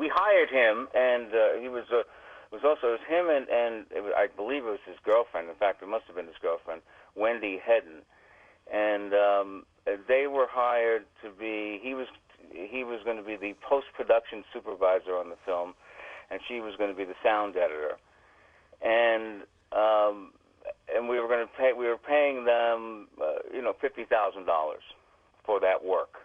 we hired him, and he was it was also him and I believe it was his girlfriend. In fact, it must have been his girlfriend, Wendy Hedden, and they were hired to be. He was going to be the post-production supervisor on the film, and she was going to be the sound editor, and we were going to pay. We were paying them, $50,000 for that work.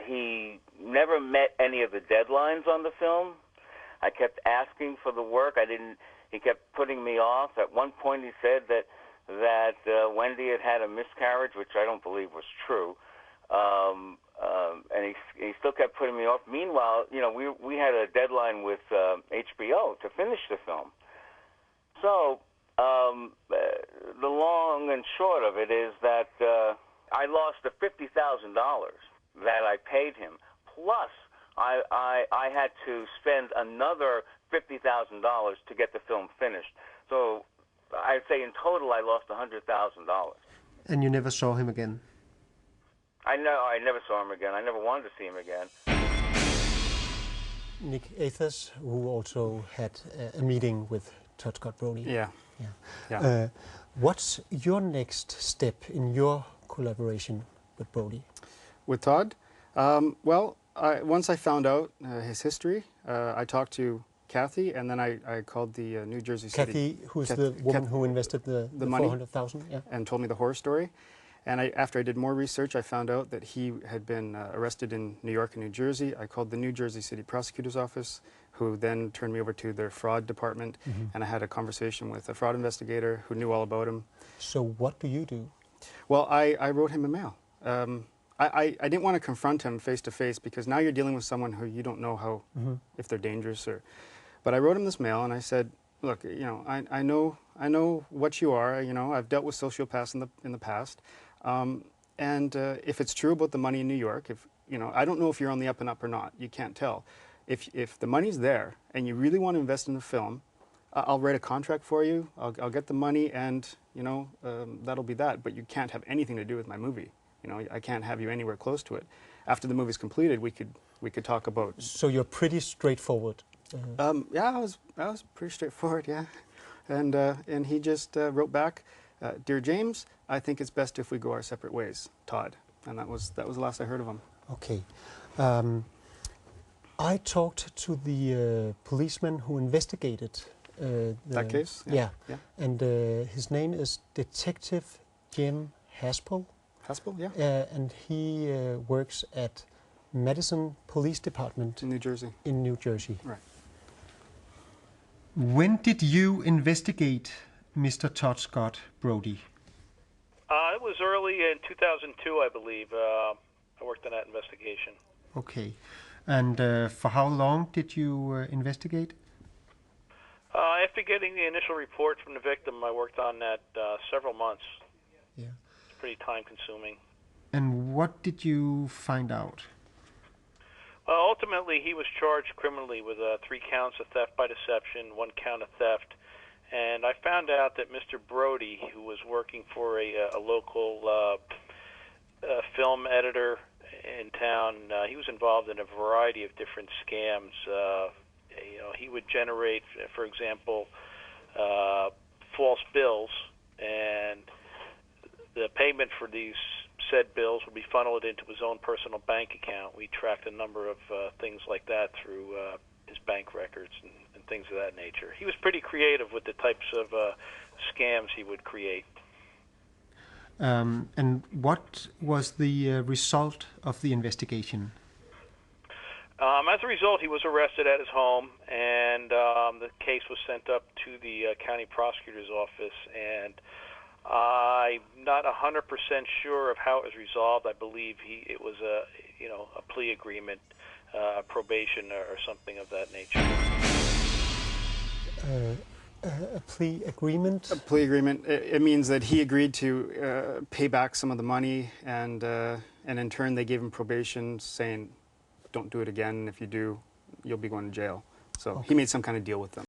He never met any of the deadlines on the film. I kept asking for the work. He kept putting me off. At one point, he said that Wendy had a miscarriage, which I don't believe was true. And he still kept putting me off. Meanwhile, we had a deadline with HBO to finish the film. So the long and short of it is that I lost the $50,000 that I paid him. Plus, I had to spend another $50,000 to get the film finished. So I'd say in total I lost $100,000. And you never saw him again? I never saw him again. I never wanted to see him again. Nick Athas, who also had a meeting with Tod Scott Brody. Yeah. What's your next step in your collaboration with Brody? With Tod? Once I found out his history, I talked to Kathy, and then I called the New Jersey City. Kathy, who's the woman who invested the money, 400,000, and told me the horror story. And after I did more research, I found out that he had been arrested in New York and New Jersey. I called the New Jersey City Prosecutor's Office, who then turned me over to their fraud department, and I had a conversation with a fraud investigator who knew all about him. So what do you do? Well, I wrote him a mail. I didn't want to confront him face to face, because now you're dealing with someone who you don't know how, if they're dangerous or. But I wrote him this mail and I said, look, I know what you are. I've dealt with sociopaths in the past, and if it's true about the money in New York, I don't know if you're on the up and up or not. You can't tell. If the money's there and you really want to invest in the film, I'll write a contract for you. I'll get the money, and that'll be that. But you can't have anything to do with my movie. I can't have you anywhere close to it. After the movie's completed, we could talk about. So you're pretty straightforward. Yeah, I was pretty straightforward. Yeah, and he just wrote back, "Dear James, I think it's best if we go our separate ways, Tod." And that was the last I heard of him. Okay. I talked to the policeman who investigated that case. Yeah. And his name is Detective James Haspen. Haspen, yeah. And he works at Madison Police Department in New Jersey. In New Jersey. Right. When did you investigate Mr. Tod Scott Brody? It was early in 2002, I believe. I worked on that investigation. Okay. And for how long did you investigate? After getting the initial report from the victim, I worked on that several months. Yeah. It's pretty time-consuming. And what did you find out? Ultimately, he was charged criminally with 3 counts of theft by deception, 1 count of theft. And I found out that Mr. Brody, who was working for a local film editor in town, he was involved in a variety of different scams. He would generate, for example, false bills, and the payment for these said bills would be funneled into his own personal bank account. We tracked a number of things like that through his bank records and things of that nature. He was pretty creative with the types of scams he would create. And what was the result of the investigation? As a result, he was arrested at his home, and the case was sent up to the county prosecutor's office. And I'm not 100% sure of how it was resolved. I believe it was a plea agreement, probation, or something of that nature. A plea agreement? A plea agreement. It means that he agreed to pay back some of the money, and in turn they gave him probation, saying, "Don't do it again. If you do, you'll be going to jail." So he made some kind of deal with them.